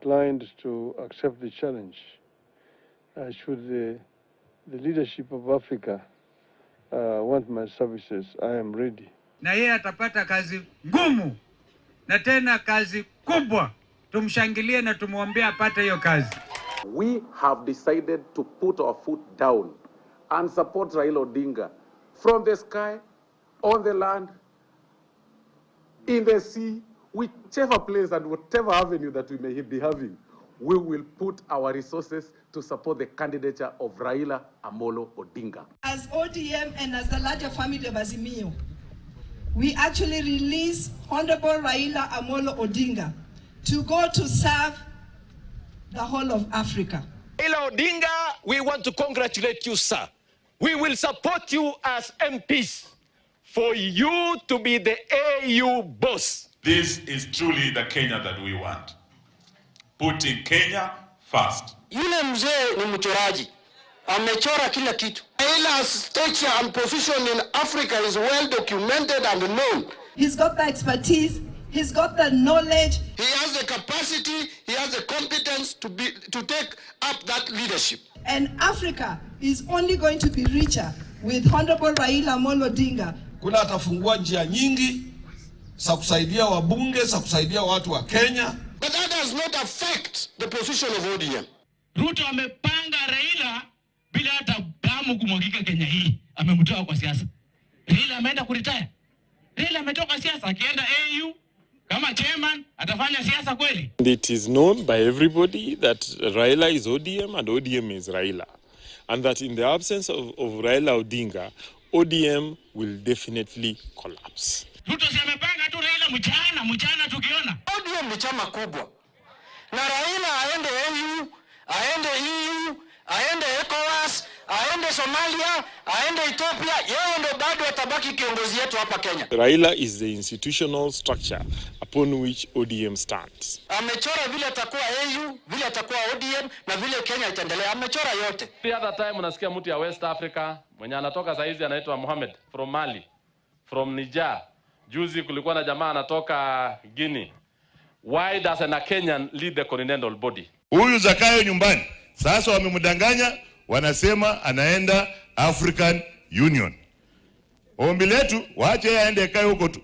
inclined to accept the challenge. Should the leadership of Africa want my services, I am ready. Na yeye atapata kazi ngumu na tena kazi kubwa. Tumshangilie na tumuombee apate hiyo kazi. We have decided to put our foot down and support Raila Odinga from the sky, on the land, in the sea, whichever place and whatever avenue that we may be having, we will put our resources to support the candidature of Raila Amolo Odinga. As ODM and as the larger family of Azimio, we actually release Honorable Raila Amolo Odinga to go to serve the whole of Africa. Raila Odinga, we want to congratulate you, sir. We will support you as MPs for you to be the AU boss. This is truly the Kenya that we want. Putting Kenya first. Yule mzee ni mchoraji. Amechora kila kitu. Raila's stature and position in Africa is well documented and known. He's got the expertise, he's got the knowledge. He has the capacity, he has the competence to take up that leadership. And Africa is only going to be richer with Honorable Raila Amolo Odinga. Kuna atafungua njia nyingi za kusaidia wabunge, za kusaidia watu wa Kenya. But that does not affect the position of ODM. Ruto amepanga Raila bila hata damu kumwagika Kenya hii. Amemtoa kwa siasa. Raila ameenda kuretire. Raila ametoka siasa akienda AU kama chairman atafanya siasa kweli. It is known by everybody that Raila is ODM and ODM is Raila. And that in the absence of Raila Odinga, ODM will definitely collapse. Ruto si amepanga tu Raila mchana tukiona. ODM ni chama kubwa. Na Raila aende AU, aende EU, aende ECOWAS, aende Somalia, aende Ethiopia, yeye ndo bado atabaki kiongozi yetu hapa Kenya. Raila is the institutional structure upon which ODM stands. Amechora vile atakuwa AU, vile atakuwa ODM na vile Kenya itaendelea. Amechora yote. The other time unasikia mtu ya West Africa mwenye anatoka saizi anaitwa Mohammed from Mali, from Niger. Juzi kulikuwa na jamaa anatoka Guinea. Why doesn't a Kenyan lead the continental body? Huyu Zakayo nyumbani. Sasa wamemdanganya, wanasema anaenda African Union. Ombi letu waache yeye aende kae huko tu.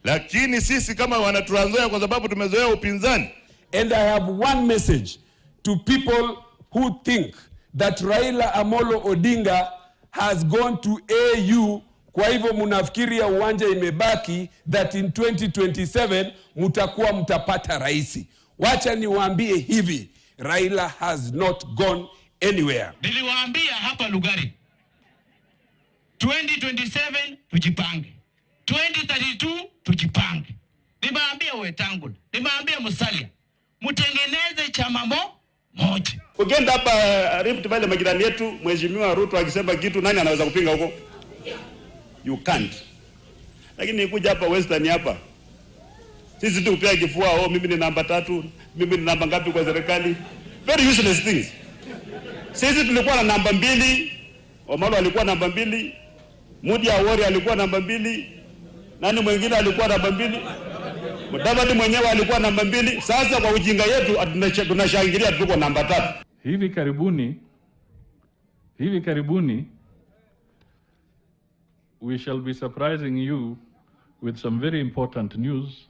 Lakini sisi kama wanatuanzoea kwa sababu tumezoea upinzani. And I have one message to people who think that Raila Amolo Odinga has gone to AU. Kwa hivyo mnafikiria uwanja imebaki that in 2027 mtakuwa mtapata raisi. Wacha niwaambie hivi, Raila has not gone anywhere. Niliwaambia hapa Lugari 2027 tujipange, 2032 tujipange. Nimeambia Wetangula, nimeambia Musalia, mtengeneze chama moja. Ukienda hapa Rift Valley majirani yetu, Mheshimiwa Ruto akisema kitu nani anaweza kupinga huko? You can't. Lakini nikuja hapa Western hapa, sisi tu upia kifua, mimi ni namba 3, mimi ni namba ngapi kwa serikali? Very useless things. Sisi tulikuwa na namba 2, Omalo alikuwa namba 2, Mudi Awori alikuwa namba 2, nani mwingine alikuwa namba 2, Mudavadi mwenyewe alikuwa namba 2. Sasa kwa ujinga yetu tunashangilia tuko namba 3. Hivi karibuni we shall be surprising you with some very important news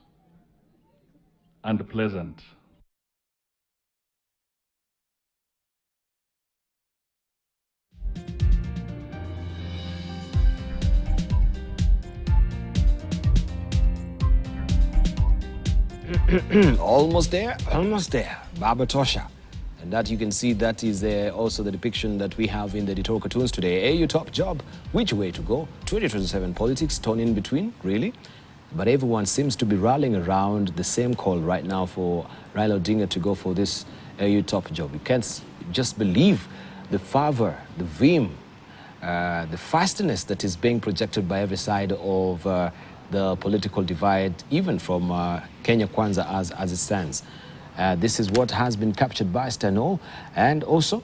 and pleasant. Almost there. Baba Tosha. And that you can see, that is also the depiction that we have in the editorial cartoons today. AU top job, which way to go? 2027 politics, torn in between, really? But everyone seems to be rallying around the same call right now for Raila Odinga to go for this AU top job. You can't just believe the fervor, the vim, the fastness that is being projected by every side of the political divide, even from Kenya Kwanza as it stands. This is what has been captured by Stano, and also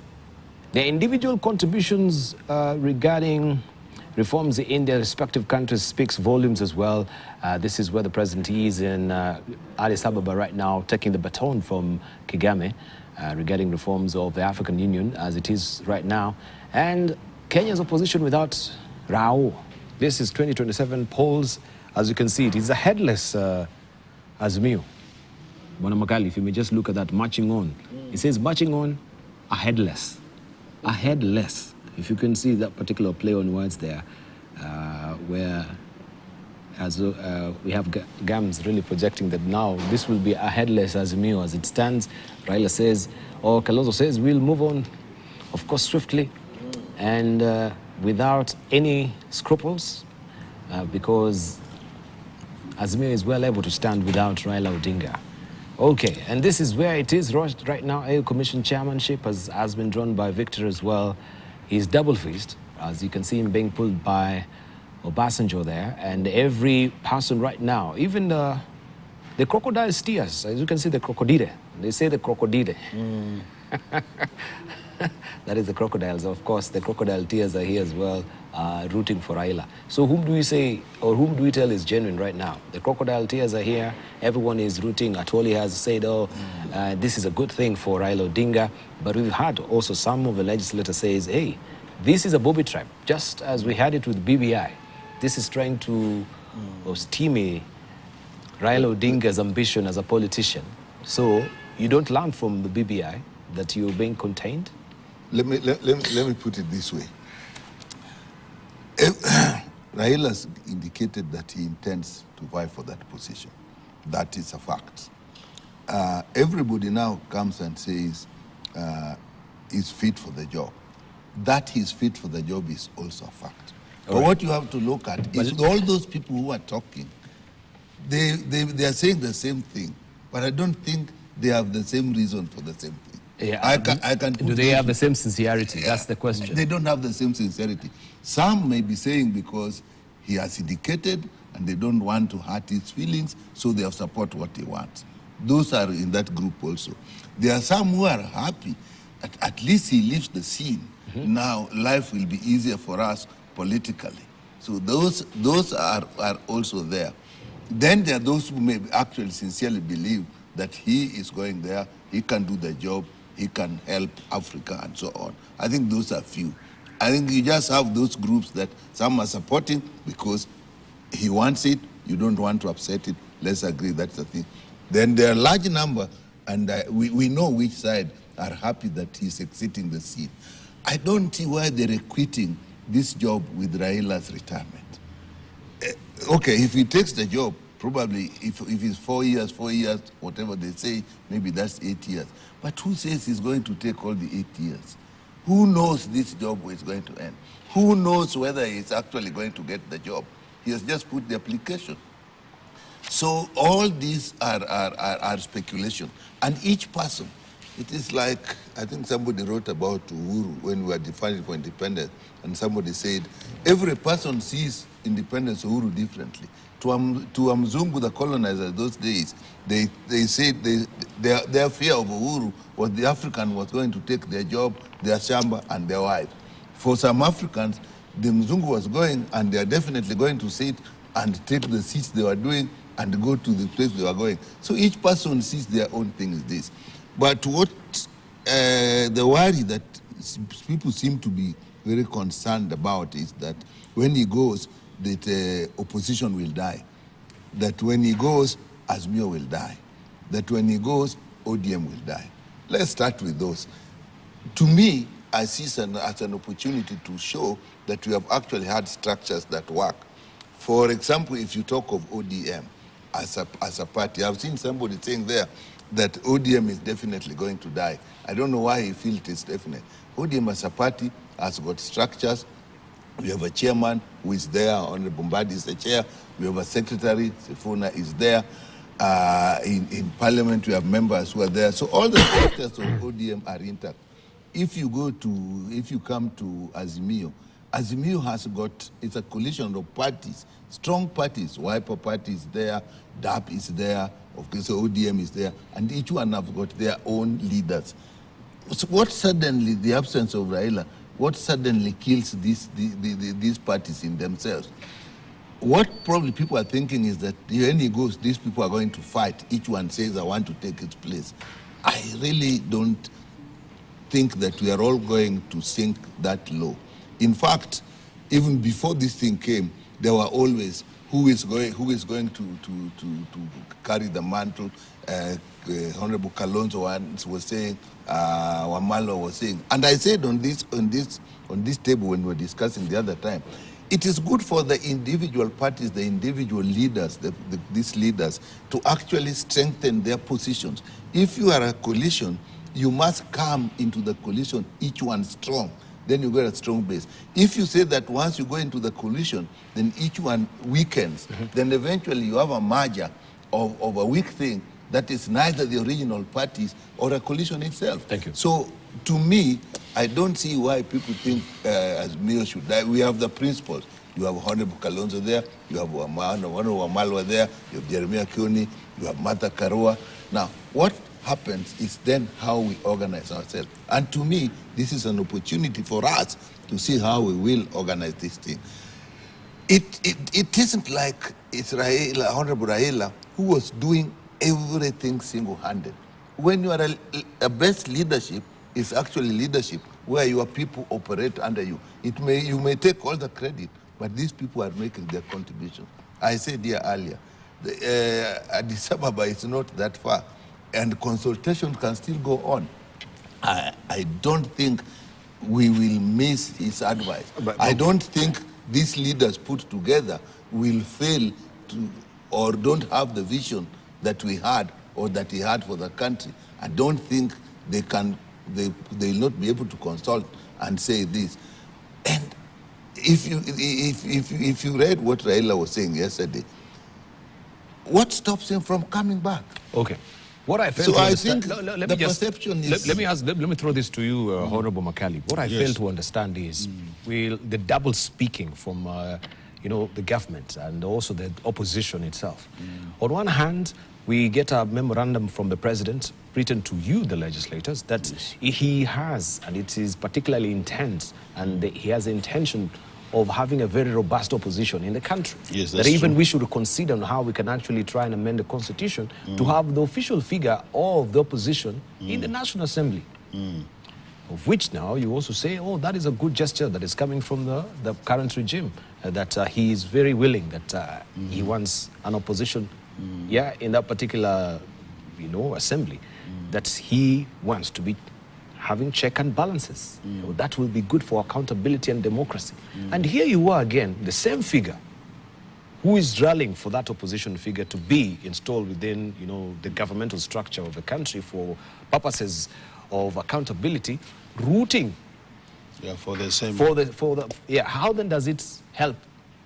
the individual contributions regarding reforms in their respective countries speaks volumes as well. This is where the president is in Addis Ababa right now, taking the baton from Kagame regarding reforms of the African Union as it is right now. And Kenya's opposition without Rao. This is 2027 polls. As you can see, it is a headless Azimio. Bwana Makali, if you may just look at that, marching on. It says marching on, a headless. A headless. If you can see that particular play on words there, where we have Gams really projecting that now this will be a headless Azimio as it stands. Raila says, or Kalonzo says, we'll move on, of course, swiftly and without any scruples, because Azimio is well able to stand without Raila Odinga. Okay, and this is where it is right now. AU Commission chairmanship has been drawn by Victor as well. He's double-faced, as you can see him being pulled by Obasanjo there. And every person right now, even the crocodile's tears, as you can see the crocodile. They say the crocodile. That is the crocodiles. Of course, the crocodile tears are here as well, rooting for Raila. So whom do we say, or whom do we tell is genuine right now? The crocodile tears are here. Everyone is rooting. Atwoli has said, oh, this is a good thing for Raila Odinga. But we've had also some of the legislators says, hey, this is a booby trap, just as we had it with BBI. This is trying to stymie Raila Odinga's ambition as a politician. So you don't learn from the BBI that you're being contained? Let me put it this way. Raila has indicated that he intends to vie for that position. That is a fact. Everybody now comes and says he's fit for the job. That he's fit for the job is also a fact. But what you have to look at is all those people who are talking, they are saying the same thing, but I don't think they have the same reason for the same thing. Yeah, do they have the same sincerity? That's the question. They don't have the same sincerity. Some may be saying because he has indicated and they don't want to hurt his feelings, so they have support what he wants. Those are in that group also. There are some who are happy. At least he leaves the scene. Now life will be easier for us politically. So those are also there. Then there are those who may actually sincerely believe that he is going there, he can do the job, he can help Africa and so on. I think those are few. I think you just have those groups that some are supporting because he wants it, you don't want to upset it, let's agree that's the thing. Then there are a large number, and we know which side are happy that he's exiting the scene. I don't see why they're quitting this job with Raila's retirement. Okay, if he takes the job, probably if it's 4 years, whatever they say, maybe that's 8 years. But who says he's going to take all the 8 years? Who knows this job is going to end? Who knows whether he's actually going to get the job? He has just put the application. So all these are speculation. And each person, it is like, I think somebody wrote about Uhuru when we were defining for independence, and somebody said, every person sees independence Uhuru differently. To Mzungu, the colonizer those days, they said their fear of Uhuru was the African was going to take their job, their shamba, and their wife. For some Africans, the Mzungu was going, and they are definitely going to sit and take the seats they were doing and go to the place they were going. So each person sees their own thing is this. But what the worry that people seem to be very concerned about is that when he goes, that opposition will die. That when he goes, Azimio will die. That when he goes, ODM will die. Let's start with those. To me, I see it as an opportunity to show that we have actually had structures that work. For example, if you talk of ODM as a party, I've seen somebody saying there that ODM is definitely going to die. I don't know why he feels it is definite. ODM as a party has got structures. We have a chairman who is there, Honorable Mbadi is the chair. We have a secretary, Sifuna is there. In Parliament, we have members who are there. So all the structures of ODM are intact. If you come to Azimio, Azimio has got, it's a coalition of parties, strong parties. Wiper Party is there, DAP is there, of course ODM is there, and each one have got their own leaders. So what suddenly the absence of Raila What suddenly kills these parties in themselves? What probably people are thinking is that when he goes, these people are going to fight. Each one says, I want to take its place. I really don't think that we are all going to sink that low. In fact, even before this thing came, there were always who is going to carry the mantle. Honorable Kalonzo was saying, Wamalo was saying, and I said on this table when we were discussing the other time, it is good for the individual parties, the individual leaders, these leaders, to actually strengthen their positions. If you are a coalition, you must come into the coalition, each one strong. Then you get a strong base. If you say that once you go into the coalition, then each one weakens, then eventually you have a merger of a weak thing that is neither the original parties or a coalition itself. Thank you. So, to me, I don't see why people think as Mio should die. We have the principles. You have Honorable Kalonzo there, you have Honorable Wamalwa there, you have Jeremiah Kioni, you have Martha Karua. Now, what happens is then how we organize ourselves. And to me, this is an opportunity for us to see how we will organize this thing. It isn't like it's Honorable Raila who was doing everything single-handed. When you are a best leadership, is actually leadership where your people operate under you. You may take all the credit, but these people are making their contribution. I said here earlier, Addis Ababa is not that far, and consultation can still go on. I don't think we will miss his advice. I don't think these leaders put together will fail to or don't have the vision that we had or that he had for the country. I don't think they will not be able to consult and say this. And if you read what Raila was saying yesterday, what stops him from coming back? Okay. What I failed to understand, let me throw this to you, Honorable Makali. What I fail to understand is the double speaking from the government and also the opposition itself. On one hand, we get a memorandum from the president written to you, the legislators, that he has, and it is particularly intense, and he has the intention of having a very robust opposition in the country. Yes, that even we should consider how we can actually try and amend the constitution to have the official figure of the opposition in the National Assembly. Of which now you also say, oh, that is a good gesture that is coming from the current regime, that he is very willing, that he wants an opposition in that particular assembly, that he wants to be having check and balances. That will be good for accountability and democracy. And here you are again, the same figure who is rallying for that opposition figure to be installed within the governmental structure of the country for purposes of accountability, rooting for the same how then does it help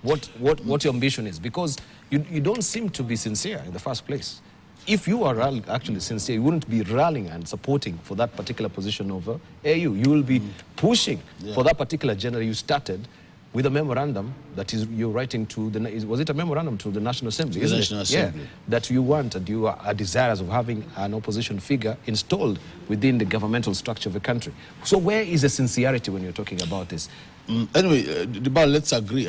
what your ambition is? Because you don't seem to be sincere in the first place. If you are actually sincere, you wouldn't be rallying and supporting for that particular position of AU. You will be pushing for that particular agenda you started with a memorandum that you're writing to was it a memorandum to the National Assembly? The National Assembly. Yeah, that you want and you are desirous of having an opposition figure installed within the governmental structure of the country. So where is the sincerity when you're talking about this? Anyway, let's agree.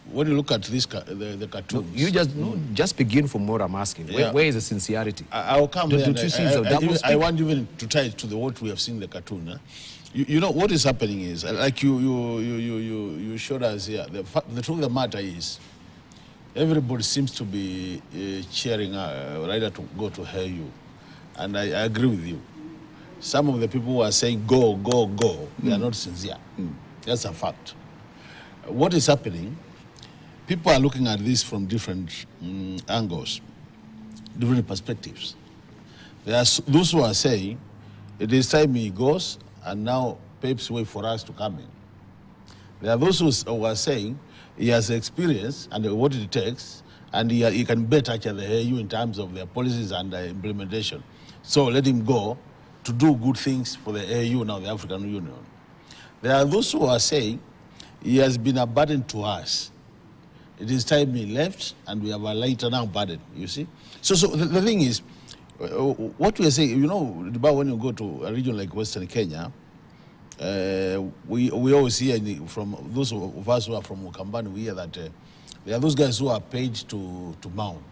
When you look at this, the cartoons, you just begin from what I'm asking. Where is the sincerity? I'll come there. Don't you see the double I want even to tie it to what we have seen in the cartoon. Huh? You know what is happening is, like you showed us here. The truth of the matter is, everybody seems to be cheering Raila to go to AU, and I agree with you. Some of the people who are saying go, go, go, they are not sincere. That's a fact. What is happening? People are looking at this from different angles, different perspectives. There are those who are saying it is time he goes and now paves way for us to come in. There are those who are saying he has experience and what it takes, and he can better actually the AU in terms of their policies and implementation. So let him go to do good things for the AU now, the African Union. There are those who are saying he has been a burden to us. It is time he left, and we have a lighter now burden, you see? So the thing is, what we are saying, when you go to a region like Western Kenya, we always hear from those of us who are from Ukambani, we hear that there are those guys who are paid to mourn.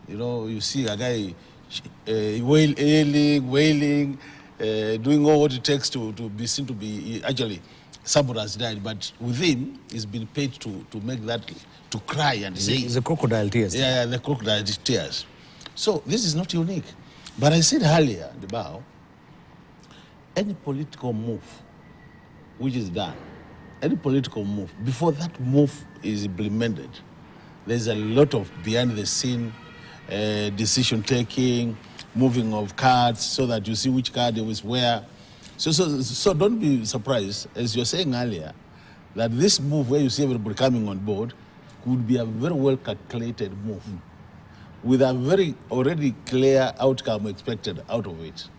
You know, you see a guy wailing, doing all what it takes to be seen to be actually someone has died, but with him, he's been paid to make that, to cry and say. The crocodile tears. Yeah, the crocodile tears. So this is not unique. But I said earlier, Debao, any political move which is done, any political move, before that move is implemented, there's a lot of behind the scene decision taking, moving of cards so that you see which card is where. So don't be surprised, as you're saying earlier, that this move where you see everybody coming on board could be a very well calculated move with a very already clear outcome expected out of it.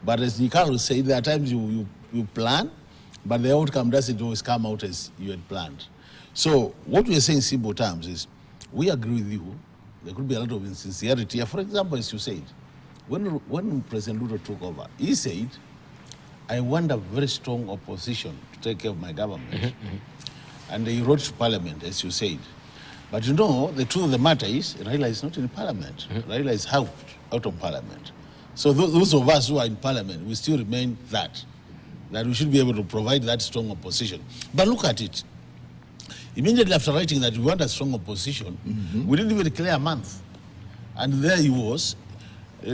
But as Nikaro said, there are times you plan, but the outcome doesn't always come out as you had planned. So what we are saying in simple terms is, we agree with you, there could be a lot of insincerity. For example, as you said, when President Ruto took over, he said, I want a very strong opposition to take care of my government. And he wrote to Parliament, as you said. But you know, the truth of the matter is, Raila is not in Parliament. Raila is out of Parliament. So those of us who are in Parliament, we still remain that we should be able to provide that strong opposition. But look at it. Immediately after writing that we want a strong opposition, we didn't even declare a month. And there he was,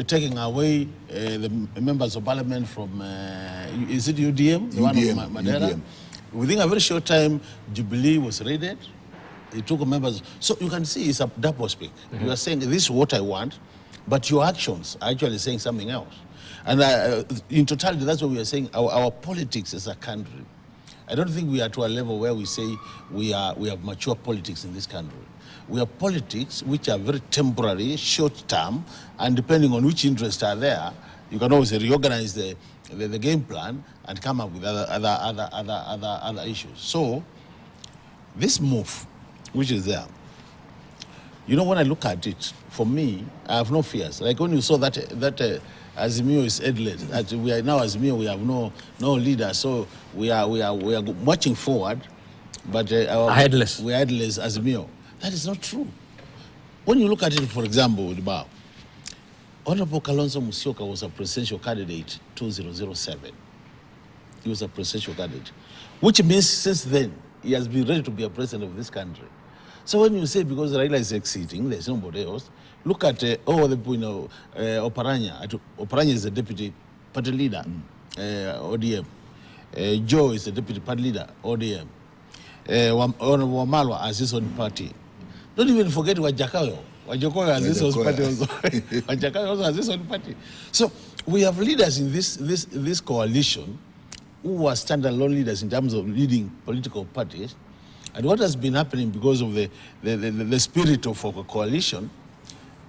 taking away the members of Parliament from, is it UDM? The one of Madera? Within a very short time, Jubilee was raided. He took members. So you can see it's a double speak. You are saying, this is what I want, but your actions are actually saying something else. And in totality, that's what we are saying, our politics as a country. I don't think we are to a level where we say we have mature politics in this country. We have politics which are very temporary, short-term, and depending on which interests are there, you can always reorganize the game plan and come up with other issues. So this move, which is there, you know, when I look at it, for me, I have no fears. Like when you saw that Azimio is headless, that we are now Azimio, we have no leader, so we are marching forward, but we are headless Azimio. That is not true. When you look at it, for example, Honorable Kalonzo Musyoka was a presidential candidate 2007. He was a presidential candidate, which means since then he has been ready to be a president of this country. So when you say because Raila is exceeding, there's nobody else. Look at all the people, you know, Oparanya. Oparanya is the deputy party leader, ODM. Joe is the deputy party leader, ODM. Wamalwa has his own party. Don't even forget Wajakayo. Wajakayo has his own party also. Wajakayo also has his own party. So we have leaders in this coalition who are standalone leaders in terms of leading political parties. And what has been happening because of the spirit of a coalition,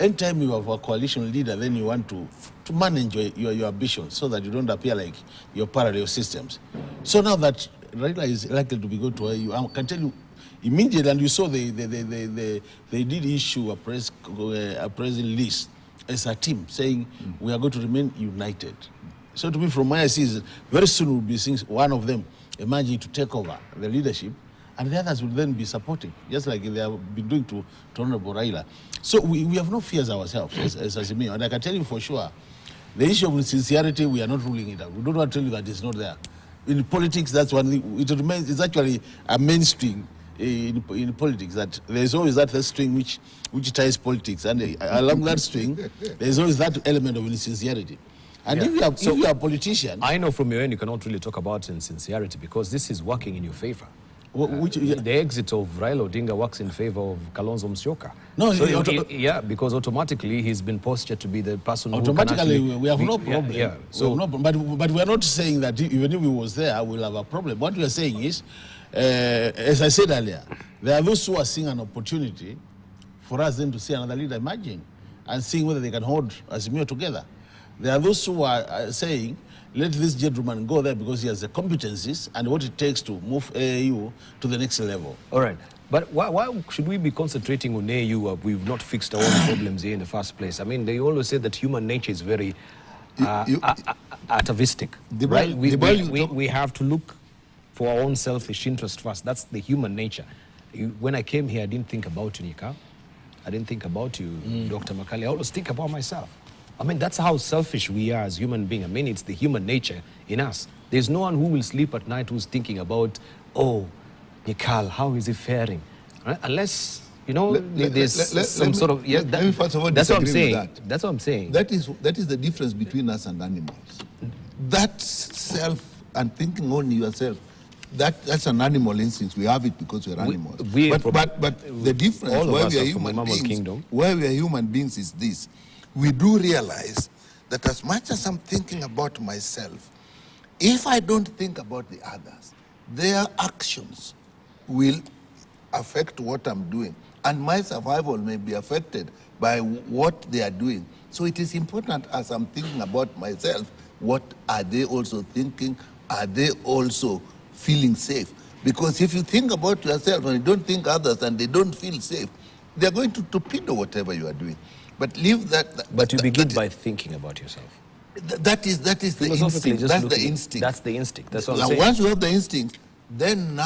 anytime you have a coalition leader, then you want to manage your ambitions so that you don't appear like your parallel systems. So now that Raila is likely to be going to AU, I can tell you immediately, and you saw they did issue a press release as a team saying we are going to remain united. So to me, from my eyes, very soon we'll be seeing one of them emerging to take over the leadership, and the others will then be supportive, just like they have been doing to Honorable Raila. So we have no fears ourselves as Azimio, and I can tell you for sure, the issue of sincerity, we are not ruling it out. We don't want to tell you that it's not there. In politics, that's one thing. It remains. It's actually a mainstream in politics that there's always that string which ties politics, and along that string, there's always that element of insincerity. And if you are a politician, I know from your end you cannot really talk about insincerity because this is working in your favor. The exit of Raila Odinga works in favor of Kalonzo Musyoka. No, so because automatically he's been postured to be the person automatically who can we have no problem. So, but we are not saying that even if he was there, we'll have a problem. What we are saying is, as I said earlier, there are those who are seeing an opportunity for us then to see another leader emerging and seeing whether they can hold Azimio together. There are those who are saying, let this gentleman go there because he has the competencies and what it takes to move AU to the next level. All right. But why should we be concentrating on AU? We've not fixed our own problems here in the first place. I mean, they always say that human nature is very atavistic. Right? We have to look for our own selfish interest first. That's the human nature. When I came here, I didn't think about you, Nika. I didn't think about you, Dr. Makali. I always think about myself. I mean, that's how selfish we are as human beings. I mean, it's the human nature in us. There's no one who will sleep at night who's thinking about, oh, Nikal, how is he faring? Right? Unless, you know, there's some sort of... Yeah, let me first of all that's what I'm disagree saying. with that. That's what I'm saying. That is the difference between us and animals. That self and thinking only yourself, that's an animal instinct. We have it because we're animals. But the difference where we are human beings is this. We do realize that as much as I'm thinking about myself, if I don't think about the others, their actions will affect what I'm doing. And my survival may be affected by what they are doing. So it is important as I'm thinking about myself, what are they also thinking? Are they also feeling safe? Because if you think about yourself and you don't think others and they don't feel safe, they're going to torpedo whatever you are doing. But leave that. But you begin by thinking about yourself. That is the instinct. That's the instinct. That's the instinct. That's what I'm now, saying. once you have the instinct, then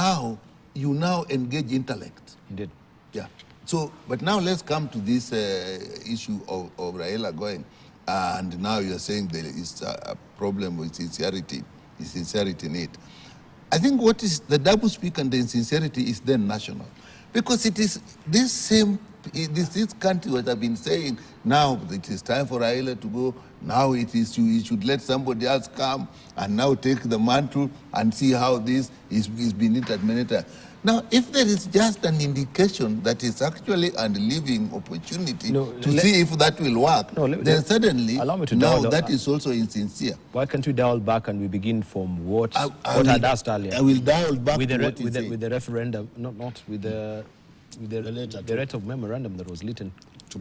you engage intellect. Indeed. Yeah. So, but now let's come to this issue of Raila going, and now you're saying there is a problem with sincerity in it. I think what is the double speak and the insincerity is then national, because it is this country what I've been saying. Now it is time for Raila to go. Now he should let somebody else come and now take the mantle and see how this is being administered. Now, if there is just an indication that is actually a living opportunity to see if that will work, then suddenly, that is also insincere. Why can't we dial back and we begin from what I had asked earlier? I will dial back with the the referendum, not with the letter of memorandum that was written to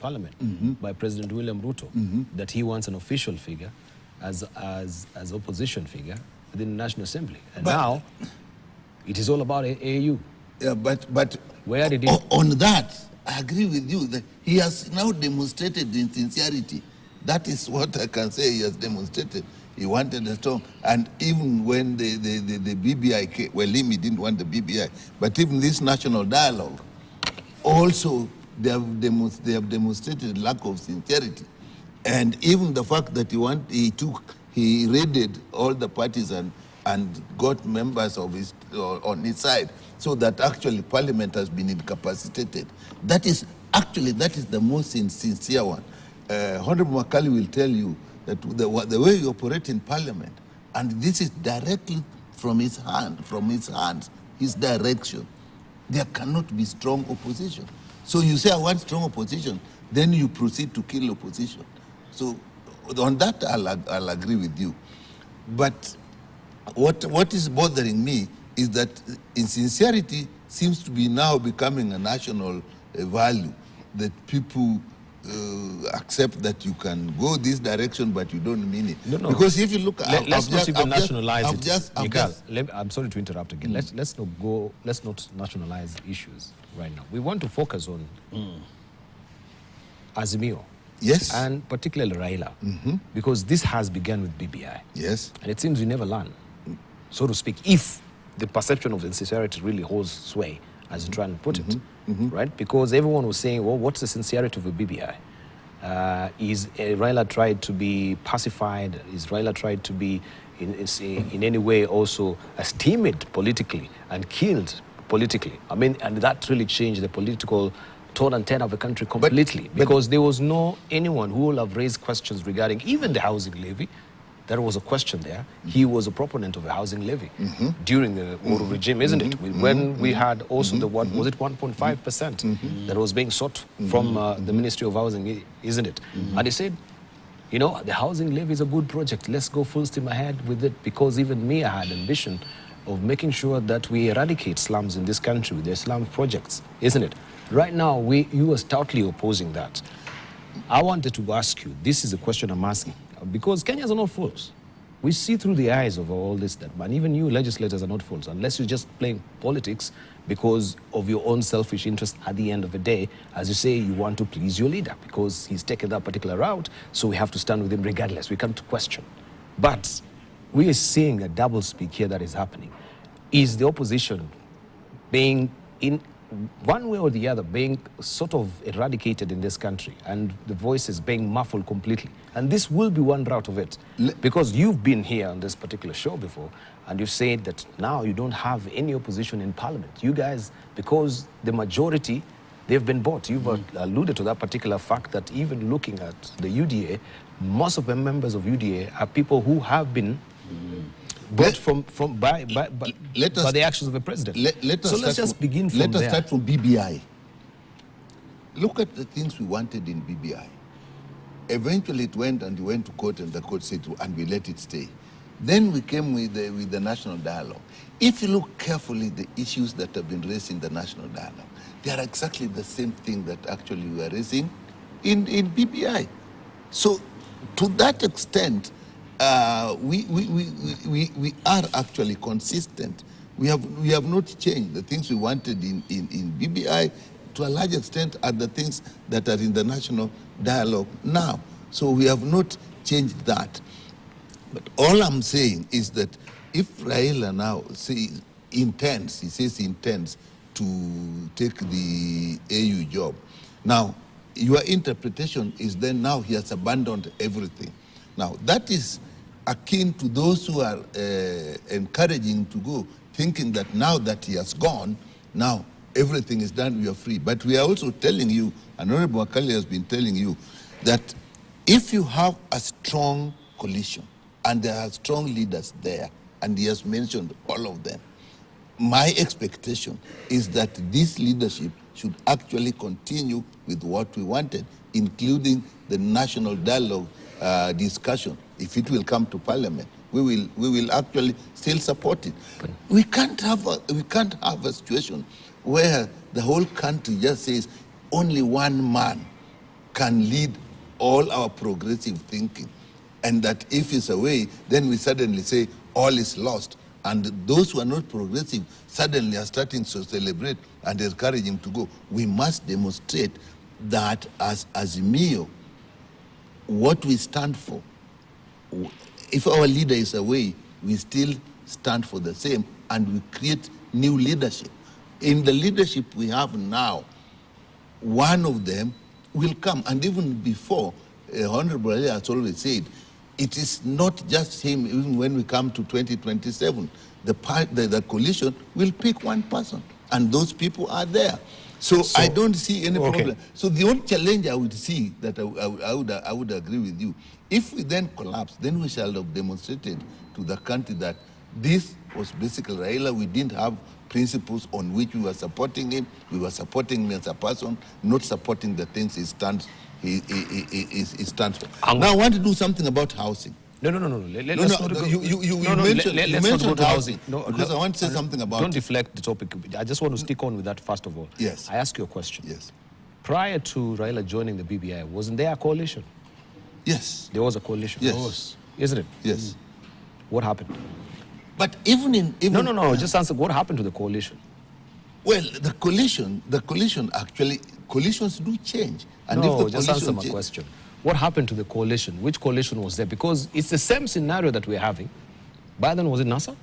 Parliament by President William Ruto, that he wants an official figure as opposition figure within the National Assembly. And now it is all about AU. Yeah, but where did he... On that, I agree with you that he has now demonstrated insincerity. That is what I can say he has demonstrated. He wanted a strong, and even when the BBI came, well, he didn't want the BBI, but even this national dialogue, also they have demonstrated lack of sincerity. And even the fact that he raided all the parties and got members of on his side, so that actually Parliament has been incapacitated. That is the most sincere one. Honorable Makali will tell you that the way you operate in Parliament, and this is directly from his hands, his direction, there cannot be strong opposition. So you say, I want strong opposition, then you proceed to kill opposition. So on that, I'll agree with you. But what is bothering me is that insincerity seems to be now becoming a national value, that people accept that you can go this direction, but you don't mean it. No. Because if you look at... Let's not even nationalize it. I'm sorry to interrupt again. Let's not nationalize issues right now. We want to focus on Azimio. Yes. And particularly Raila. Because this has begun with BBI. Yes. And it seems we never learn, so to speak, if the perception of insincerity really holds sway, as you try and put it, right? Because everyone was saying, well, what's the sincerity of a BBI? Is Raila tried to be pacified? Is Raila tried to be in any way also esteemed politically and killed politically? I mean, and that really changed the political tone and tenor of the country completely, because there was no anyone who will have raised questions regarding even the housing levy. There was a question there. He was a proponent of a housing levy during the Uhuru regime, isn't it? When we had also the what was it 1.5% that was being sought from the Ministry of Housing, isn't it? And he said, you know, the housing levy is a good project. Let's go full steam ahead with it, because even me, I had ambition of making sure that we eradicate slums in this country with the slum projects, isn't it? Right now, you are stoutly opposing that. I wanted to ask you, this is a question I'm asking, because Kenyans are not fools. We see through the eyes of all this that, man, even you legislators are not fools, unless you're just playing politics because of your own selfish interest at the end of the day. As you say, you want to please your leader because he's taken that particular route, so we have to stand with him regardless. We can't question. But we are seeing a double speak here that is happening. Is the opposition being, in one way or the other, being sort of eradicated in this country, and the voices being muffled completely? And this will be one route of it. Because you've been here on this particular show before, and you've said that now you don't have any opposition in parliament. You guys, because the majority, they've been bought. You've alluded to that particular fact that even looking at the UDA, most of the members of UDA are people who have been brought by the actions of the president. So let's just begin from there. Let us start from BBI. Look at the things we wanted in BBI. Eventually it went to court, and the court said, and we let it stay. Then we came with the national dialogue. If you look carefully, the issues that have been raised in the national dialogue, they are exactly the same thing that actually we are raising in BBI. So to that extent, we are actually consistent. We have not changed. The things we wanted in BBI, to a large extent, are the things that are in the national dialogue now. So we have not changed that. But all I'm saying is that if Raila now intends to take the AU job, now your interpretation is then now he has abandoned everything. Now that is akin to those who are encouraging to go, thinking that now that he has gone, now everything is done, we are free. But we are also telling you, and Honorable Akali has been telling you, that if you have a strong coalition, and there are strong leaders there, and he has mentioned all of them, my expectation is that this leadership should actually continue with what we wanted, including the national dialogue discussion. If it will come to parliament, we will actually still support it. We can't have a situation where the whole country just says only one man can lead all our progressive thinking, and that if he's away, then we suddenly say all is lost. And those who are not progressive suddenly are starting to celebrate and encourage him to go. We must demonstrate that as Azimio, what we stand for. If our leader is away, we still stand for the same, and we create new leadership. In the leadership we have now, one of them will come. And even before, Honorable Ali has already said, it is not just him. Even when we come to 2027, the coalition will pick one person, and those people are there. So I don't see any problem. So the only challenge I would see, that I would agree with you, if we then collapse, then we shall have demonstrated to the country that this was basically Raila. We didn't have principles on which we were supporting him. We were supporting him as a person, not supporting the things he stands for. Now I want to do something about housing. No. Let's mentioned housing. Because I want to say something about Don't deflect the topic. I just want to stick on with that first of all. Yes. I ask you a question. Yes. Prior to Raila joining the BBI, wasn't there a coalition? Yes. There was a coalition. Yes. Isn't it? Yes. What happened? But even No. Just answer. What happened to the coalition? Well, the coalition actually, coalitions do change. And no, if the just answer my question. What happened to the coalition? Which coalition was there? Because it's the same scenario that we're having. By then, was it NASA?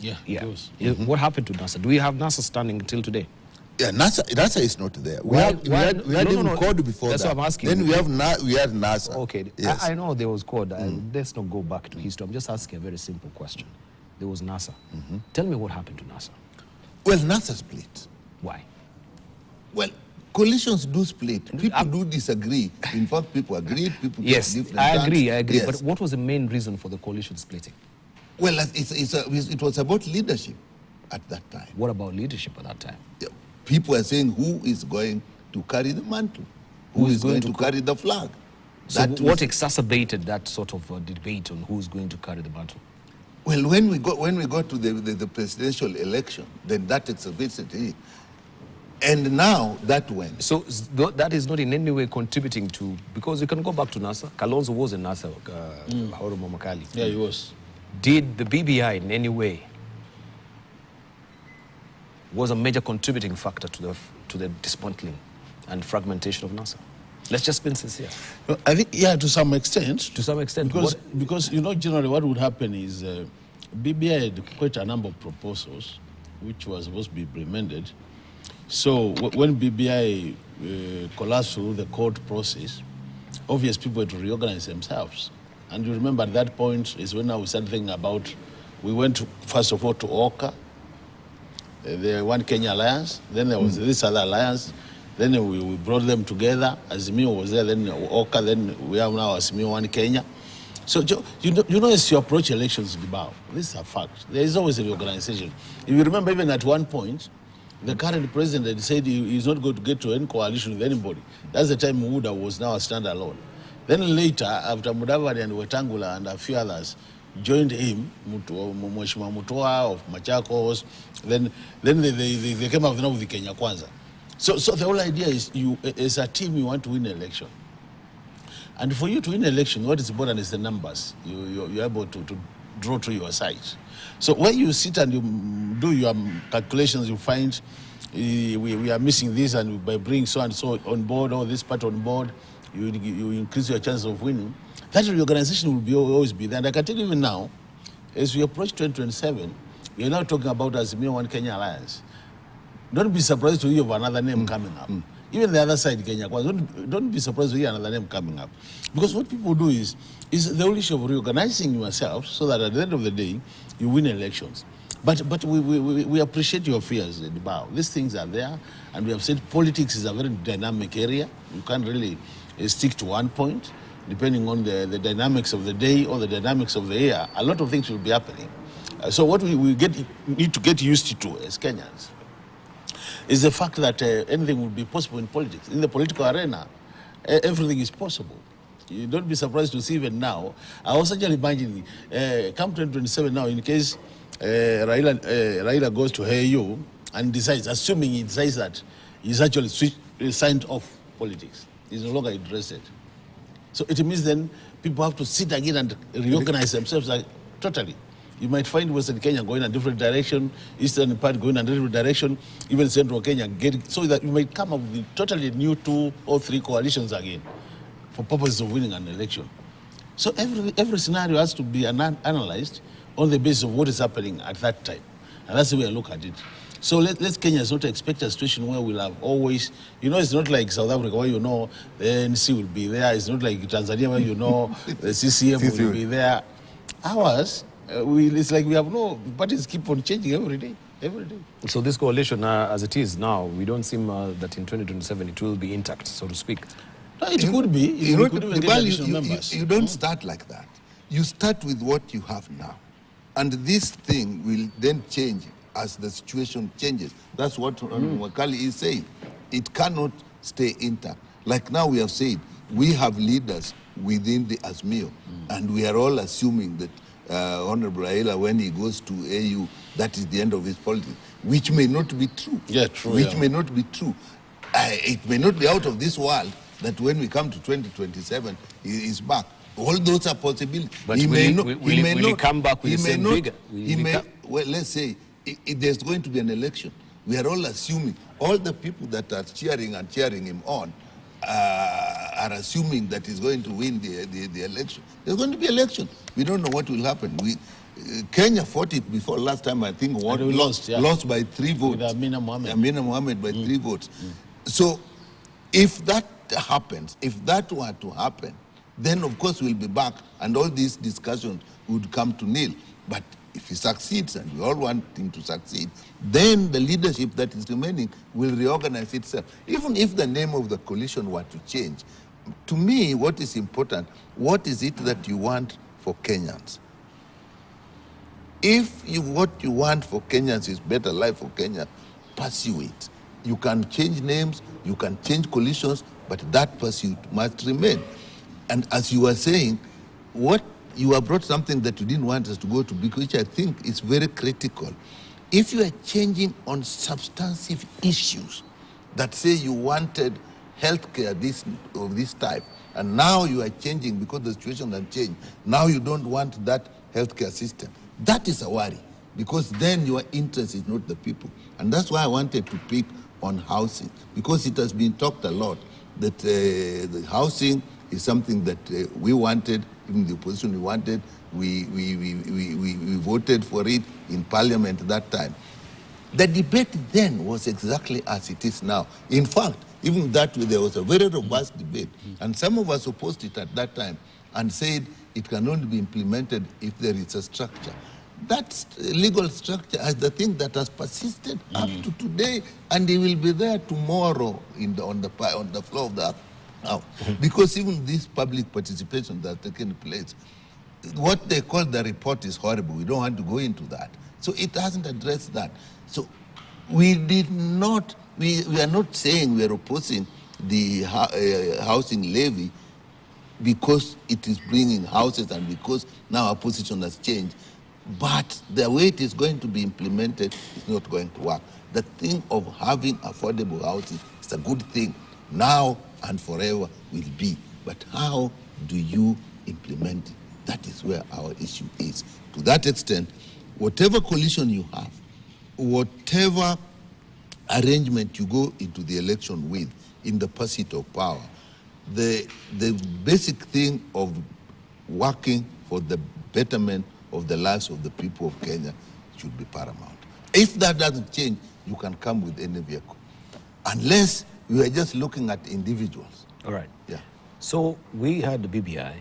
Yeah. It was. What happened to NASA? Do we have NASA standing until today? Yeah, NASA is not there. We had even code before That's that. What I'm asking. Then we had NASA. Okay, yes. I know there was code. Let's not go back to history. I'm just asking a very simple question. There was NASA. Tell me what happened to NASA. Well, NASA split. Why? Well, coalitions do split. People do disagree. In fact, people agreed. People yes, different I agree. Yes. But what was the main reason for the coalition splitting? Well, it was about leadership at that time. What about leadership at that time? Yeah. People are saying who is going to carry the mantle, who is going to carry the flag. So what exacerbated that sort of debate on who's going to carry the mantle? Well, when we got to the presidential election, then that exacerbated it. And now that went. So that is not in any way contributing to, because you can go back to NASA. Kalonzo was in NASA, Makali. Yeah, he was. Did the BBI in any way was a major contributing factor to the dismantling and fragmentation of NASA? Let's just be sincere. Well, I think, yeah, to some extent. To some extent. Because you know, generally what would happen is BBI had quite a number of proposals which was supposed to be implemented. So when BBI collapsed through the court process, obvious people had to reorganize themselves. And you remember at that point is when we started thinking about, we went first of all to OCA, the One Kenya Alliance, then there was this other alliance, then we brought them together. Azimio was there, then OCA, then we have now Azimio One Kenya. So you know as you approach elections, this is a fact. There is always a reorganization. If you remember, even at one point, the current president had said he's not going to get to any coalition with anybody. That's the time Muda was now a standalone. Then later, after Mudavadi and Wetangula and a few others joined him, Mheshimiwa Mutua of Machakos, then they came up with the Kenya Kwanza. So the whole idea is, you as a team, you want to win an election. And for you to win an election, what is important is the numbers. You're able to draw to your side. So when you sit and you do your calculations, you find we are missing this, and by bringing so and so on board, or this part on board, you increase your chances of winning. That reorganization will always be there. And I can tell you even now, as we approach 2027, we are now talking about Azimio One Kenya Alliance. Don't be surprised to hear of another name coming up. Even the other side, Kenya, don't be surprised to hear another name coming up. Because what people do is the whole issue of reorganizing yourself so that at the end of the day, you win elections. But we appreciate your fears, Dibao. These things are there, and we have said politics is a very dynamic area. You can't really stick to one point. Depending on the dynamics of the day or the dynamics of the year, a lot of things will be happening. So what we need to get used to as Kenyans is the fact that anything will be possible in politics. In the political arena, everything is possible. You don't be surprised to see even now. I was actually imagining, come 2027 now, in case Raila goes to AU and decides, assuming he decides that he's actually signed off politics, he's no longer interested. So it means then people have to sit again and reorganize themselves totally. You might find Western Kenya going in a different direction, Eastern part going in a different direction, even Central Kenya getting, so that you might come up with totally new 2 or 3 coalitions again for purposes of winning an election. So every scenario has to be analyzed on the basis of what is happening at that time. And that's the way I look at it. So let's Kenyans not expect a situation where we'll have always, you know, it's not like South Africa where you know the ANC will be there. It's not like Tanzania where you know the CCM will be there. Ours, it's like we have no, parties keep on changing every day. So this coalition, as it is now, we don't seem that in 2027 it will be intact, so to speak. No, it could be. You don't start like that. You start with what you have now. And this thing will then change as the situation changes. That's what Wakali is saying. It cannot stay intact. Like now we have said, we have leaders within the ASMIO, and we are all assuming that Honorable Raila, when he goes to AU, that is the end of his politics, which may not be true. Yeah, true. Which may not be true. It may not be out of this world that when we come to 2027, he is back. All those are possibilities. But will he come back with the same figure? Well, let's say there's going to be an election. We are all assuming, all the people that are cheering him on are assuming that he's going to win the election. There's going to be election. We don't know what will happen. Kenya fought it before last time, I think, lost by 3 votes. With Amina Mohammed. Amina Mohammed by 3 votes. So if that happens, if that were to happen, then of course we'll be back and all these discussions would come to nil. But if he succeeds, and we all want him to succeed, then the leadership that is remaining will reorganize itself. Even if the name of the coalition were to change, to me, what is important, what is it that you want for Kenyans? If what you want for Kenyans is better life for Kenyans, pursue it. You can change names, you can change coalitions, but that pursuit must remain. And as you were saying, what you have brought something that you didn't want us to go to, which I think is very critical. If you are changing on substantive issues that say you wanted healthcare of this type, and now you are changing because the situation has changed, now you don't want that healthcare system. That is a worry, because then your interest is not the people. And that's why I wanted to pick on housing, because it has been talked a lot that the housing is something that we wanted, even the opposition we wanted. We voted for it in parliament that time. The debate then was exactly as it is now. In fact, even that there was a very robust debate, and some of us opposed it at that time and said it can only be implemented if there is a structure. That legal structure is the thing that has persisted up to today, and it will be there tomorrow on the floor of the House. Because even this public participation that has taken place, what they call the report is horrible. We don't want to go into that. So it hasn't addressed that. So we did not, we are not saying we are opposing the housing levy because it is bringing houses and because now our position has changed. But the way it is going to be implemented is not going to work. The thing of having affordable housing is a good thing now and forever will be. But how do you implement it? That is where our issue is. To that extent, whatever coalition you have, whatever arrangement you go into the election with in the pursuit of power, the basic thing of working for the betterment of the lives of the people of Kenya should be paramount. If that doesn't change, you can come with any vehicle. Unless we are just looking at individuals. All right. Yeah. So we had the BBI.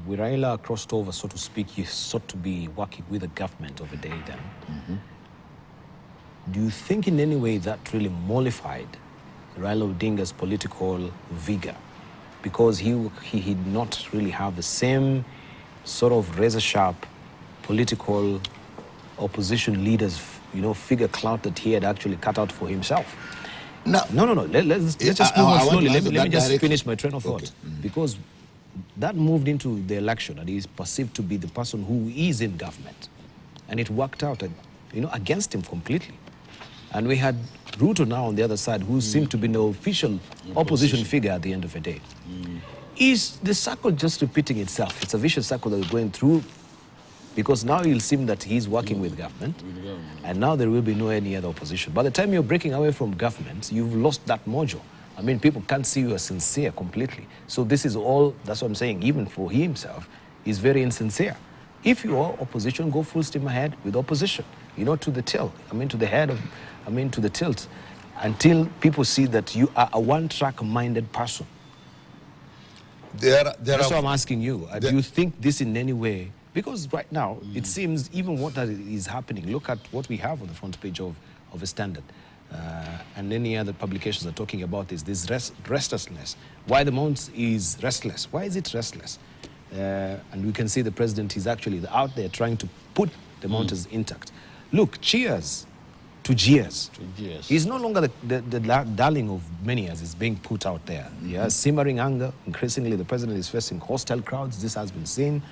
With Raila crossed over, so to speak, he sought to be working with the government of the day then. Do you think in any way that really mollified Raila Odinga's political vigor? Because he did not really have the same sort of razor-sharp political opposition leaders, figure clout that he had actually cut out for himself. No. Let's just move on slowly. Let me just finish my train of thought. Because that moved into the election and he is perceived to be the person who is in government. And it worked out, against him completely. And we had Ruto now on the other side, who seemed to be the official opposition figure at the end of the day. Is the circle just repeating itself? It's a vicious circle that we're going through, because now it'll seem that he's working with government, and now there will be no any other opposition. By the time you're breaking away from government, you've lost that mojo. I mean, people can't see you as sincere completely. So this is all, that's what I'm saying, even for he himself, he's very insincere. If you are opposition, go full steam ahead with opposition, to the tilt. To the head of, to the tilt, until people see that you are a one-track-minded person. That's what I'm asking you. Do you think this in any way? Because right now, it seems even what that is happening, look at what we have on the front page of a Standard. And any other publications are talking about this restlessness. Why the Mount is restless? Why is it restless? And we can see the president is actually out there trying to put the mountains intact. Look, cheers to jeers. He's no longer the darling of many as is being put out there. Simmering anger. Increasingly, the president is facing hostile crowds. This has been seen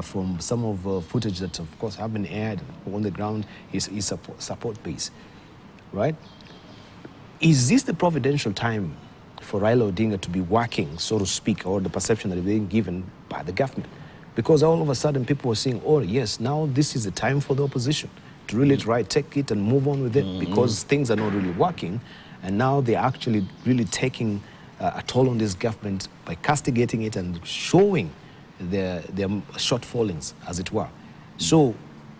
from some of footage that, of course, have been aired on the ground. His support base, right? Is this the providential time for Raila Odinga to be working, so to speak, or the perception that is being given by the government? Because all of a sudden people are saying, oh yes, now this is the time for the opposition to really take it and move on with it, because things are not really working, and now they're actually really taking a toll on this government by castigating it and showing their shortfallings, as it were. So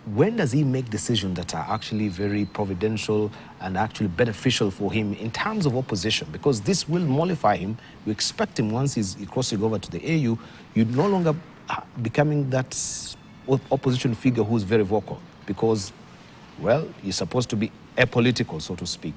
when does he make decisions that are actually very providential and actually beneficial for him in terms of opposition? Because this will mollify him. We expect him, once he's crossing over to the AU, you're no longer becoming that opposition figure who's very vocal, because, well, you're supposed to be apolitical, so to speak.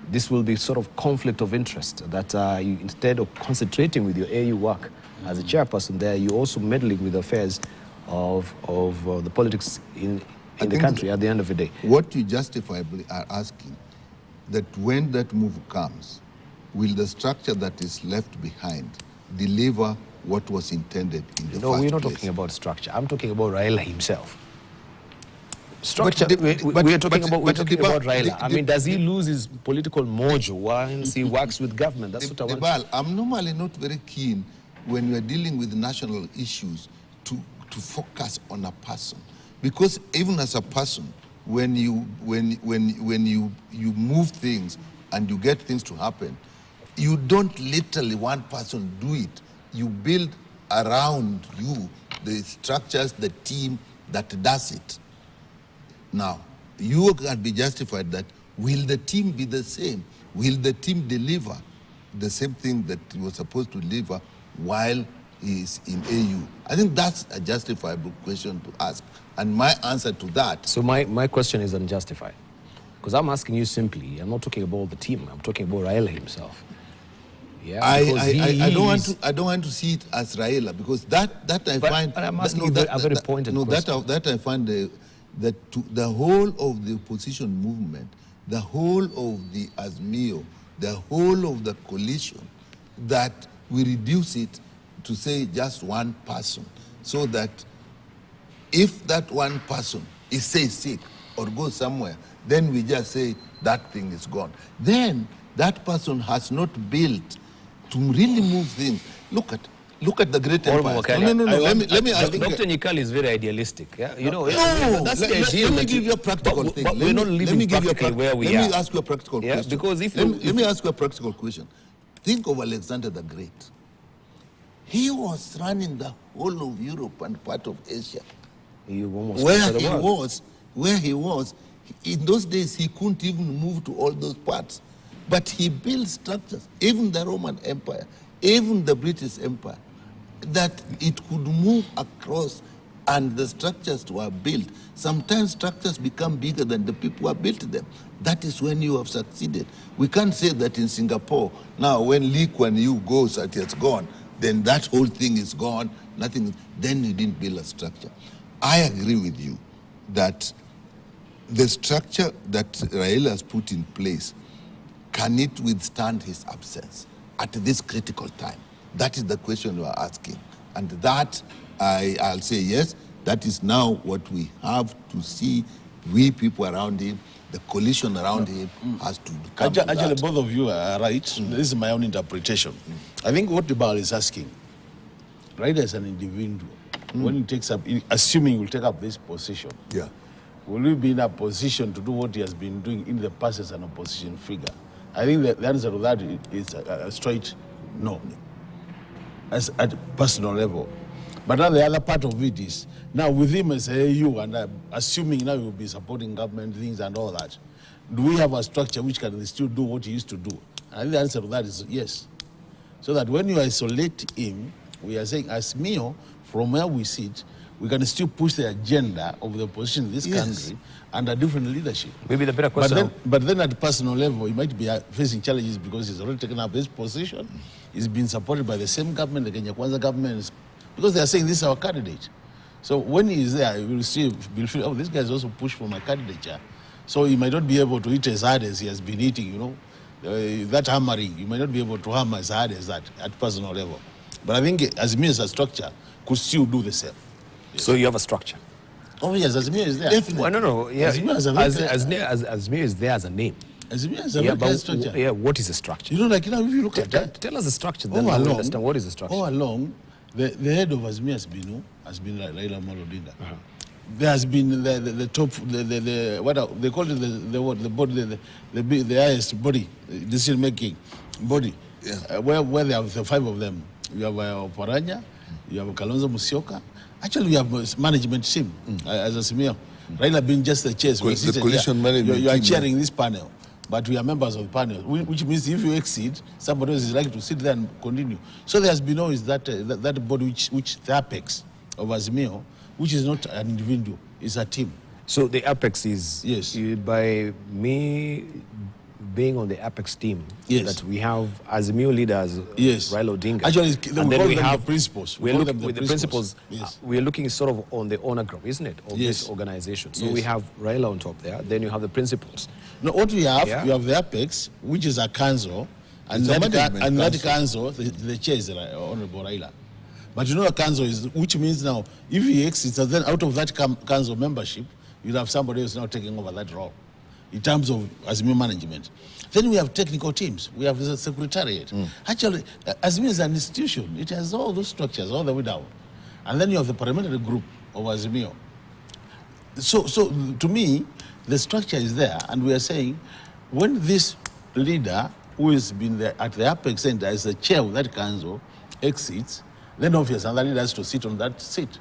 This will be sort of conflict of interest, that you, instead of concentrating with your AU work as a chairperson there, you're also meddling with affairs of the politics in the country at the end of the day. What you justifiably are asking, that when that move comes, will the structure that is left behind deliver what was intended in the first place? No, we're not talking about structure. I'm talking about Raila himself. Structure, we're talking about Raila. I mean, does he lose his political mojo once he works with government? That's what I want. I'm normally not very keen when we're dealing with national issues to focus on a person, because even as a person, when you move things and you get things to happen, you don't literally one person do it. You build around you the structures, the team that does it. Now, you can be justified that, will the team be the same? Will the team deliver the same thing that it was supposed to deliver while he is in AU? I think that's a justifiable question to ask. And my answer to that... So my question is unjustified. Because I'm asking you simply, I'm not talking about the team, I'm talking about Raila himself. Yeah, I don't want to see it as Raila, because that I find... But I'm asking a very pointed question. That I find the whole of the opposition movement, the whole of the Azimio, the whole of the coalition, that we reduce it to say just one person, so that if that one person is, say, sick or goes somewhere, then we just say that thing is gone. Then that person has not built to really move things. Look at the great empires. No. Let me. Dr. Nyikali is very idealistic. Yeah? You know, that's the ideal. Let me give you a practical thing. We're not living practically where we are. Let me ask you a practical question. Because let me ask you a practical question. Think of Alexander the Great. He was running the whole of Europe and part of Asia. Where he was, in those days, he couldn't even move to all those parts. But he built structures, even the Roman Empire, even the British Empire, that it could move across, and the structures were built. Sometimes structures become bigger than the people who built them. That is when you have succeeded. We can't say that in Singapore, now when Lee Kuan Yew goes that it's gone, then that whole thing is gone, nothing, then you didn't build a structure. I agree with you that the structure that Raila has put in place, can it withstand his absence at this critical time? That is the question you are asking. And that, I'll say yes, that is now what we have to see. We people around him, the coalition around him has to come to Actually, that. both of you are right. This is my own interpretation. I think what Dibal is asking, Raila as an individual, when he takes up, assuming he will take up this position, will he be in a position to do what he has been doing in the past as an opposition figure? I think that the answer to that is a straight no, as at personal level. But now the other part of it is, now with him as AU, and assuming now he will be supporting government things and all that, do we have a structure which can still do what he used to do? I think the answer to that is yes. So that when you isolate him, we are saying, as Mio, from where we sit, we can still push the agenda of the opposition in this country under different leadership. Maybe the better question. But then at the personal level, he might be facing challenges because he's already taken up this position. He's been supported by the same government, the Kenya Kwanza government, because they are saying this is our candidate. So when he is there, you will see, will feel, oh, this guy is also pushed for my candidature. So he might not be able to eat as hard as he has been eating, you know. That hammering, you might not be able to hammer as hard as that at personal level. But I think Azimio as a structure could still do the same. So you have a structure? Oh yes, Azimio is there. Definitely. Well, no. Yeah, Azimio is there as a name. Azimio is a structure. Yeah, what is the structure? You know, like, you know, if you look at that. Tell us the structure, then we'll understand what is the structure. All along, the head of Azimio has been Raila Amolo Odinga. There has been the top, what they call it, the body, the highest body, decision making body, where they have the five of them. You have Oparanya, you have Kalonzo Musyoka. Actually, you have a management team as a Azimio. Raila being just the chairs. The coalition management you are chairing this panel, but we are members of the panel, which means if you exceed, somebody else is likely to sit there and continue. So there has been always that body which the apex of Azimio, which is not an individual, it's a team. So the apex is, by me being on the apex team, that we have Azimio leaders, Raila Odinga. Actually, and then we have the principles. We're looking with the principles. We're looking sort of on the honor group, isn't it, of this organization? So we have Raila on top there. Then you have the principles. No, what we have, you have the apex, which is a council, and that council, the chair is Honorable Raila. But you know, a council is, which means now, if he exits, then out of that council membership, you'll have somebody else now taking over that role in terms of Azimio management. Then we have technical teams. We have the secretariat. Actually, Azimio is an institution. It has all those structures all the way down. And then you have the parliamentary group of Azimio. So to me, the structure is there, and we are saying, when this leader, who has been at the apex center as the chair of that council, exits, then obviously another leader has to sit on that seat.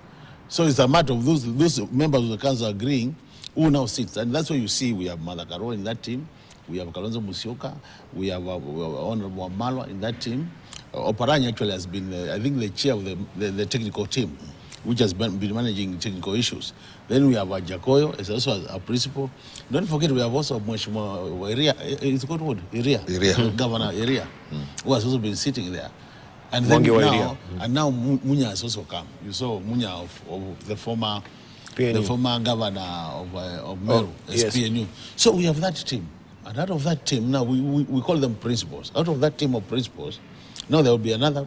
So it's a matter of those members of the council agreeing who now sits. And that's why you see we have Martha Karua in that team, we have Kalonzo Musyoka, we have Honorable Wamalwa in that team. Oparanya actually has been, I think, the chair of the technical team, which has been managing technical issues. Then we have Jakoyo, is also a principal. Don't forget, we have also Mheshimiwa Iria, it's called what? Iria. Governor Iria, who has also been sitting there. And then now Munya has also come. You saw Munya of the former governor of Meru, SPNU. Yes. So we have that team. And out of that team, now we call them principals. Out of that team of principals, now there will be another.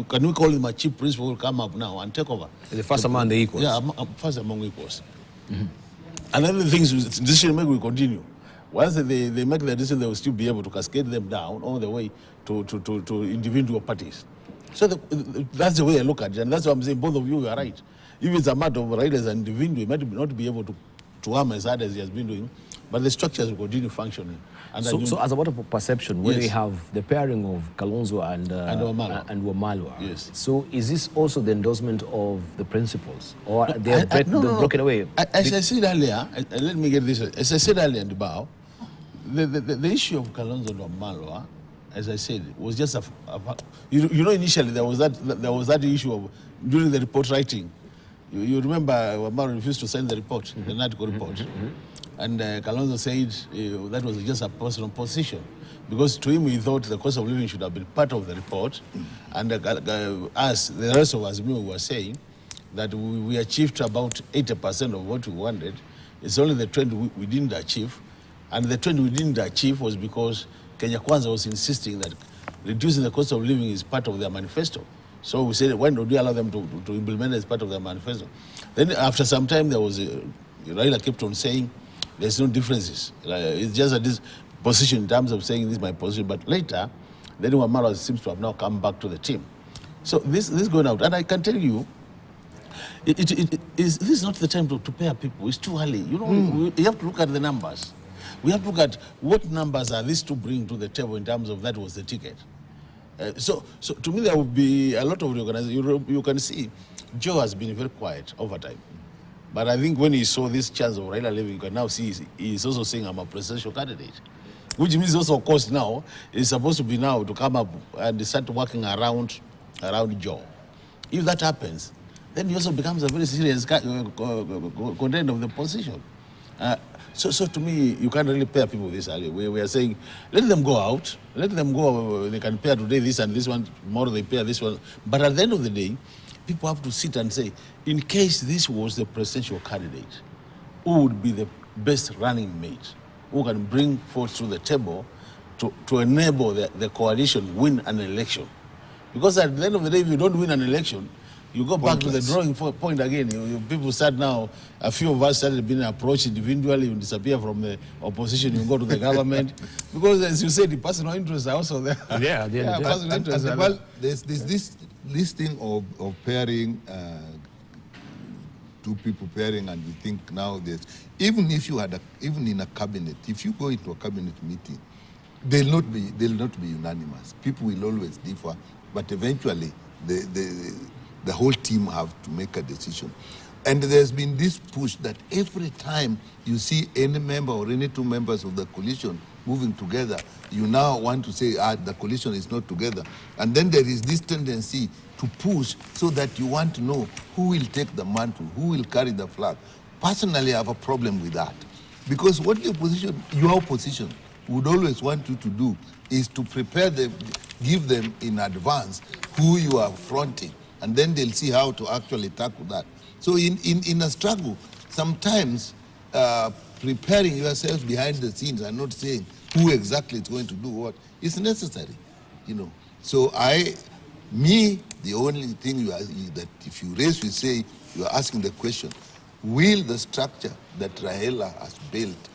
Can we call him a chief principal? Will come up now and take over. The first among the equals. Yeah, first among equals. And then the things, decision making will continue. Once they make the decision, they will still be able to cascade them down all the way to individual parties. So that's the way I look at it, and that's why I'm saying both of you are right. If it's a matter of right as an individual, he might not be able to harm as hard as he has been doing, but the structures will continue functioning. And so as a matter of perception, when we have the pairing of Kalonzo and Wamalwa, yes. So is this also the endorsement of the principles, or they're broken away? As I said earlier, let me get this. As I said earlier in the bow, the issue of Kalonzo and Wamalwa, as I said, was just you know, initially there was that issue of during the report writing. You remember Wamalwa refused to sign the report, the NADCO report. And Kalonzo said that was just a personal position, because to him he thought the cost of living should have been part of the report. And us, the rest of us, were saying that we achieved about 80% of what we wanted. It's only the trend we didn't achieve. And the trend we didn't achieve was because Kenya Kwanza was insisting that reducing the cost of living is part of their manifesto. So we said, why don't we allow them to implement it as part of their manifesto? Then after some time, there was Raila kept on saying, there's no differences. It's just a this position in terms of saying this is my position. But later, then Wamalwa seems to have now come back to the team. So this is going out. And I can tell you, this is not the time to pair people. It's too early. You know, you have to look at the numbers. We have to look at what numbers are these to bring to the table in terms of that was the ticket. So to me, there will be a lot of reorganization. You can see Joe has been very quiet over time. But I think when he saw this chance of Raila leaving, you can now see he's also saying I'm a presidential candidate. Which means also, of course, now he's supposed to be now to come up and start working around Joe. If that happens, then he also becomes a very serious contender of the position. So to me, you can't really pair people this early. We are saying, let them go out, let them go, they can pair today this and this one, tomorrow they pair this one. But at the end of the day, people have to sit and say, in case this was the presidential candidate, who would be the best running mate, who can bring forth to the table to enable the coalition win an election? Because at the end of the day, if you don't win an election, you go back to the drawing point again. People start now, a few of us started being approached individually, you disappear from the opposition, you go to the government. Because as you said, the personal interests are also there. Personal interests are well, there's this thing of pairing, two people pairing, and we think now there's, even in a cabinet, if you go into a cabinet meeting, they'll not be unanimous. People will always differ, but eventually the whole team have to make a decision. And there's been this push that every time you see any member or any two members of the coalition moving together, you now want to say, the coalition is not together. And then there is this tendency to push so that you want to know who will take the mantle, who will carry the flag. Personally, I have a problem with that. Because what your opposition would always want you to do is to prepare them, give them in advance who you are fronting, and then they'll see how to actually tackle that. So in a struggle, sometimes preparing yourself behind the scenes and not saying who exactly is going to do what is necessary, you know. So the only thing that if you raise, we say, you are asking the question, will the structure that Raila has built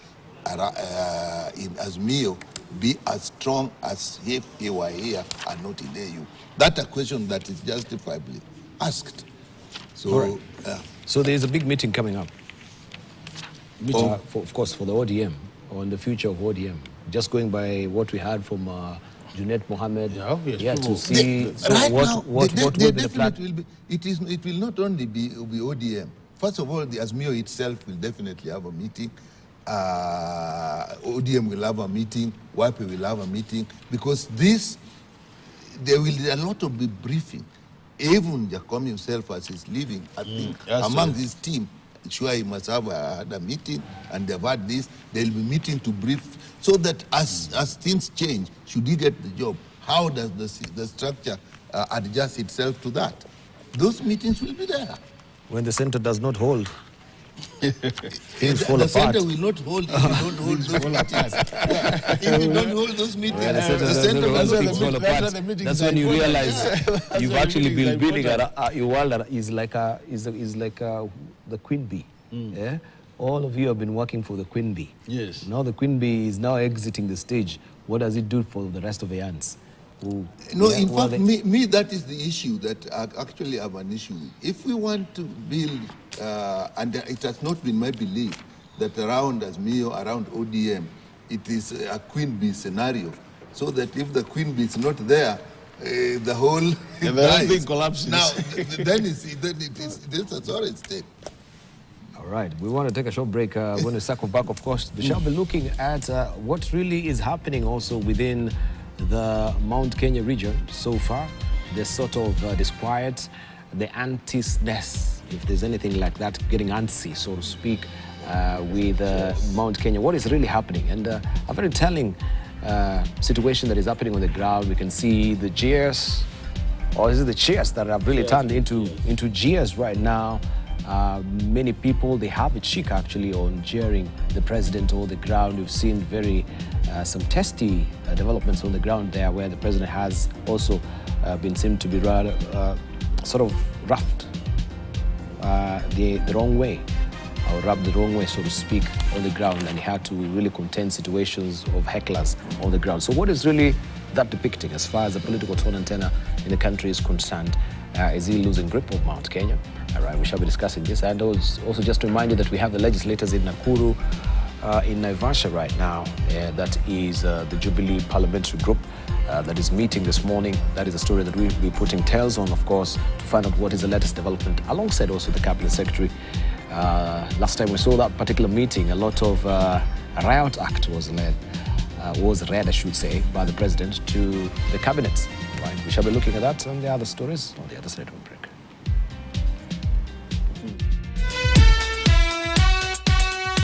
in Azimio be as strong as if he were here and not in AU? That's a question that is justifiably asked. So, right. So there is a big meeting coming up. Of course, for the ODM, on the future of ODM. Just going by what we heard from Junet Mohammed, to see what will be the plan. It will not only be ODM. First of all, the Azmio itself will definitely have a meeting. ODM will have a meeting. YP will have a meeting, because there will be a lot of briefing. Even Jacom himself, as he's leaving, I think among his team, sure he must have had a meeting, and they've had this. They'll be meeting to brief, so that as things change, should he get the job, how does the structure adjust itself to that? Those meetings will be there. When the center does not hold, things fall the apart. center will not hold if you don't hold those meetings. If you don't hold those meetings, the center will fall apart. That's when you realize you've actually been building your world is like the queen bee. Yeah? All of you have been working for the queen bee. Yes. Now the queen bee is now exiting the stage. What does it do for the rest of the ants? In fact, me, that is the issue that I actually have an issue with. If we want to build, and it has not been my belief that around Azmio, around ODM, it is a queen bee scenario, so that if the queen bee is not there, the whole thing collapses. Now, then it is a sorry state. All right, we want to take a short break. We're going to circle back, of course. We shall be looking at what really is happening also within the Mount Kenya region so far. The sort of disquiet, the antsness, if there's anything like that, getting antsy, so to speak, with Mount Kenya. What is really happening? And a very telling situation that is happening on the ground. We can see the jeers, or is it the cheers that have really turned into jeers right now? Many people, they have a cheek actually on jeering the president on the ground. We've seen some testy developments on the ground there, where the president has also been seen to be rather sort of roughed the wrong way, or rubbed the wrong way, so to speak, on the ground, and he had to really contend situations of hecklers on the ground. So what is really that depicting as far as the political tone and tenor in the country is concerned? Is he losing grip of Mount Kenya? All right, we shall be discussing this. And also just to remind you that we have the legislators in Nakuru, in Naivasha right now. That is the Jubilee Parliamentary Group that is meeting this morning. That is a story that we'll be putting tails on, of course, to find out what is the latest development, alongside also the Cabinet Secretary. Last time we saw that particular meeting, a lot of riot act was read, I should say, by the President to the Cabinet. Right. We shall be looking at that and the other stories on the other side of the break.